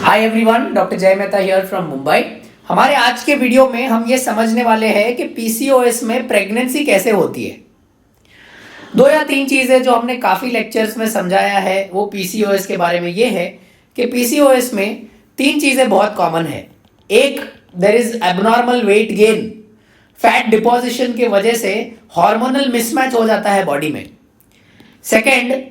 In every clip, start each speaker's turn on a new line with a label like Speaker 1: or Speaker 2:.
Speaker 1: Hi everyone, doctor जय Mehta here from Mumbai. हमारे आज के वीडियो में हम ये समझने वाले हैं कि पीसीओएस में प्रेगनेंसी कैसे होती है। 2 या 3 चीजें जो हमने काफी लेक्चर्स में समझाया है वो पीसीओएस के बारे में ये है कि पीसीओएस में 3 चीजें बहुत कॉमन है। एक, there is abnormal weight gain, fat deposition की वजह से हार्मोनल मिसमैच हो जाता है बॉडी में। सेकेंड,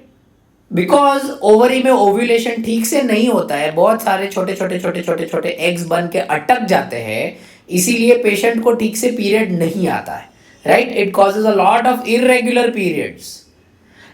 Speaker 1: बिकॉज ओवरी में ओव्यूलेशन ठीक से नहीं होता है, बहुत सारे छोटे छोटे एग्स बन के अटक जाते हैं, इसीलिए पेशेंट को ठीक से पीरियड नहीं आता है, right. It causes a lot of irregular periods.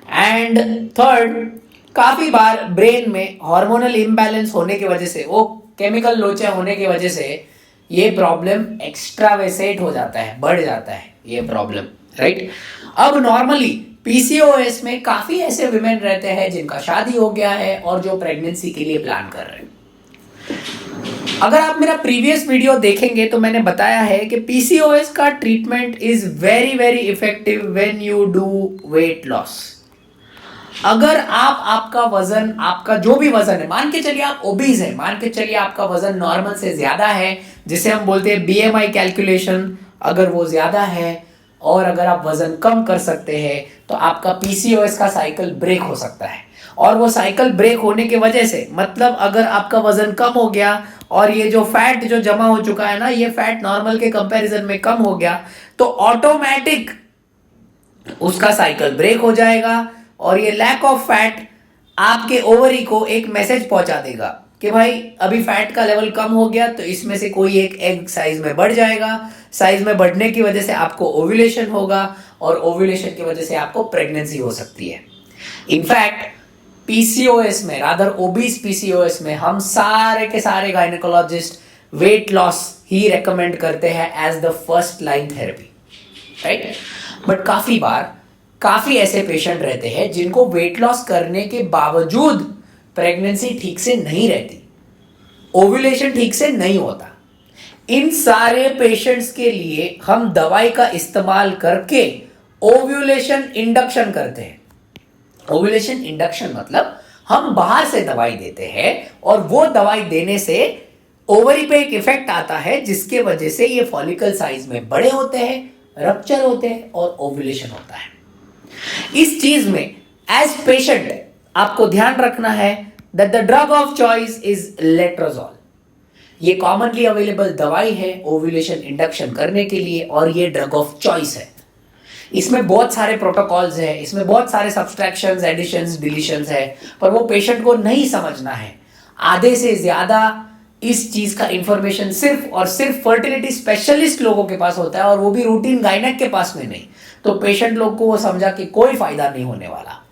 Speaker 1: And third, काफी बार ब्रेन में हार्मोनल इम्बैलेंस होने की वजह से, वो केमिकल लोचे होने की वजह से ये प्रॉब्लम एक्स्ट्रावेसेट हो जाता है, बढ़ जाता है ये प्रॉब्लम, राइट। अब नॉर्मली पीसीओएस में काफी ऐसे विमेन रहते हैं जिनका शादी हो गया है और जो प्रेगनेंसी के लिए प्लान कर रहे हैं। अगर आप मेरा प्रीवियस वीडियो देखेंगे तो मैंने बताया है कि पीसीओएस का treatment is very very effective when you do weight loss. अगर आपका वजन, आपका जो भी वजन है, मान के चलिए आप ओबीज है, मान के चलिए आपका वजन नॉर्मल से ज्यादा है, जिसे हम बोलते हैं बीएमआई कैलकुलेशन, अगर वो ज्यादा है और अगर आप वजन कम कर सकते हैं तो आपका पीसीओएस का साइकिल ब्रेक हो सकता है। और वो साइकिल ब्रेक होने की वजह से, मतलब अगर आपका वजन कम हो गया और ये जो फैट जो जमा हो चुका है ना, ये फैट नॉर्मल के कंपैरिजन में कम हो गया, तो ऑटोमेटिक उसका साइकिल ब्रेक हो जाएगा और ये लैक ऑफ फैट आपके ओवरी को एक मैसेज पहुंचा देगा कि भाई अभी फैट का लेवल कम हो गया, तो इसमें से कोई एक एग साइज में बढ़ जाएगा। साइज में बढ़ने की वजह से आपको ओव्यूलेशन होगा और ओव्यूलेशन की वजह से आपको प्रेगनेंसी हो सकती है। इनफैक्ट पीसीओएस में, रादर ओबीस पीसीओएस में, हम सारे के सारे गायनेकोलॉजिस्ट वेट लॉस ही रेकमेंड करते हैं as the first line therapy, right. But काफी ऐसे पेशेंट रहते हैं जिनको वेट लॉस करने के बावजूद प्रेगनेंसी ठीक से नहीं रहती, ओव्यूलेशन ठीक से नहीं होता। इन सारे पेशेंट्स के लिए हम दवाई का इस्तेमाल करके ओव्यूलेशन इंडक्शन करते हैं। ओव्यूलेशन इंडक्शन मतलब हम बाहर से दवाई देते हैं और वो दवाई देने से ओवरी पे एक इफेक्ट आता है जिसके वजह से ये फॉलिकल साइज में बड़े होते हैं, रप्चर होते हैं और ओव्यूलेशन होता है। इस चीज में एज पेशेंट आपको ध्यान रखना है that the drug of choice is letrozole. ये कॉमनली अवेलेबल दवाई है ओव्यूलेशन इंडक्शन करने के लिए और ये ड्रग ऑफ चॉइस है। इसमें बहुत सारे प्रोटोकॉल्स हैं, इसमें बहुत सारे सब्सट्रैक्शंस, एडिशंस, डिलीशंस है, पर वो पेशेंट को नहीं समझना है। आधे से ज्यादा इस चीज का इंफॉर्मेशन सिर्फ और सिर्फ फर्टिलिटी स्पेशलिस्ट लोगों के पास होता है और वो भी रूटीन गायनेक के पास में नहीं। तो पेशेंट लोग को वो समझा कि कोई फायदा नहीं होने वाला।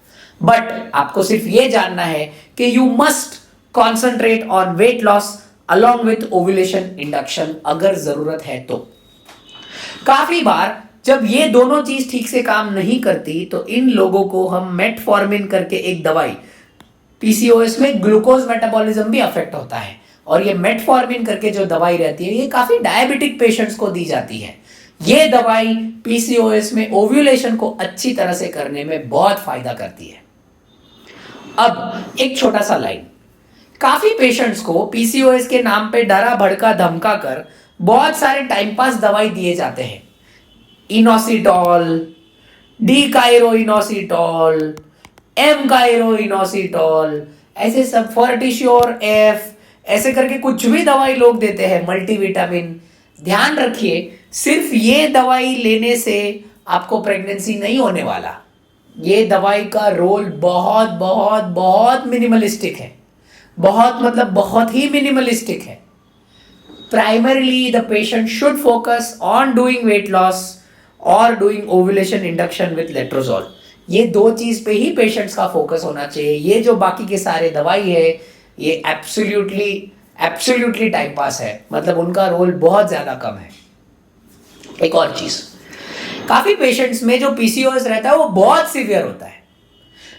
Speaker 1: बट आपको सिर्फ ये जानना है कि you must concentrate on weight loss along with ovulation induction अगर जरूरत है तो। काफी बार जब ये दोनों चीज ठीक से काम नहीं करती तो इन लोगों को हम मेटफॉर्मिन करके एक दवाई, पीसीओएस में ग्लूकोज मेटाबॉलिज्म भी अफेक्ट होता है और ये मेटफॉर्मिन करके जो दवाई रहती है ये काफी डायबिटिक पेशेंट्स को दी जाती है। ये दवाई पीसीओएस में ओव्यूलेशन को अच्छी तरह से करने में बहुत फायदा करती है। अब एक छोटा सा लाइन, काफी पेशेंट्स को पीसीओएस के नाम पे डरा भड़का धमका कर बहुत सारे टाइम पास दवाई दिए जाते हैं। इनोसिटॉल, डीकाइरोइनोसिटॉल, एमकाइरोइनोसिटॉल, ऐसे सब, फॉर्टिश्योर एफ, ऐसे करके कुछ भी दवाई लोग देते हैं, मल्टीविटामिन। ध्यान रखिए, सिर्फ ये दवाई लेने से आपको प्रेगनेंसी नहीं होने वाला। ये दवाई का रोल बहुत बहुत बहुत मिनिमलिस्टिक है, बहुत मतलब बहुत ही मिनिमलिस्टिक है। Primarily the patient should focus on doing weight loss और doing ovulation induction with letrozole. ये 2 चीज पे ही पेशेंट्स का फोकस होना चाहिए। ये जो बाकी के सारे दवाई है ये एब्सोल्युटली टाइम पास है, मतलब उनका रोल बहुत ज्यादा कम है। एक और चीज, काफी पेशेंट्स में जो पीसीओएस रहता है वो बहुत सीवियर होता है।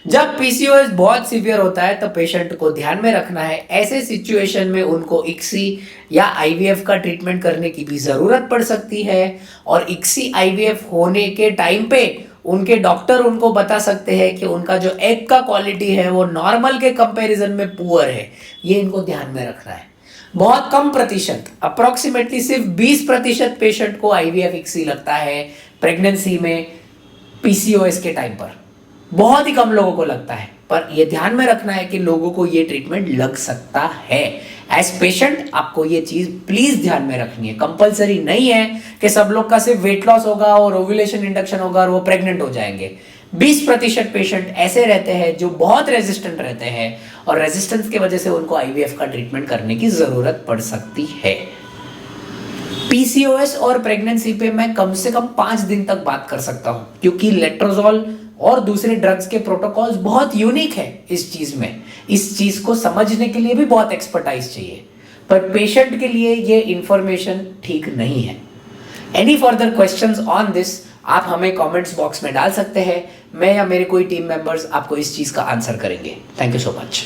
Speaker 1: जब पीसीओएस बहुत सीवियर होता है तो पेशेंट को ध्यान में रखना है, ऐसे सिचुएशन में उनको इक्सी या आईवीएफ का ट्रीटमेंट करने की भी जरूरत पड़ सकती है और इक्सी आईवीएफ होने के टाइम पे उनके डॉक्टर उनको बता सकते हैं कि उनका जो एग का क्वालिटी है वो नॉर्मल के कंपैरिजन में पुअर है। ये इनको ध्यान में रखना है। बहुत कम प्रतिशत, अप्रोक्सीमेटली सिर्फ 20% पेशेंट को आईवीएफ इक्सी लगता है प्रेगनेंसी में पीसीओएस के टाइम पर। बहुत ही कम लोगों को लगता है, पर यह ध्यान में रखना है कि लोगों को ये ट्रीटमेंट लग सकता है। एज पेशेंट आपको ये चीज प्लीज ध्यान में रखनी है। कंपलसरी नहीं है कि सब लोग का सिर्फ वेट लॉस होगा और ओव्यूलेशन इंडक्शन होगा और वो प्रेग्नेंट हो जाएंगे। 20% पेशेंट ऐसे रहते हैं जो बहुत रेजिस्टेंट रहते हैं और रेजिस्टेंस की वजह से उनको आईवीएफ का ट्रीटमेंट करने की जरूरत पड़ सकती है। पीसीओएस और प्रेगनेंसी पे मैं कम से कम 5 दिन तक बात कर सकता हूं, क्योंकि लेट्रोजोल और दूसरे ड्रग्स के प्रोटोकॉल्स बहुत यूनिक है इस चीज में। इस चीज को समझने के लिए भी बहुत एक्सपर्टाइज चाहिए, पर पेशेंट के लिए ये इंफॉर्मेशन ठीक नहीं है। Any further questions on this आप हमें कमेंट्स बॉक्स में डाल सकते हैं। मैं या मेरे कोई टीम मेंबर्स आपको इस चीज का आंसर करेंगे। Thank you so much.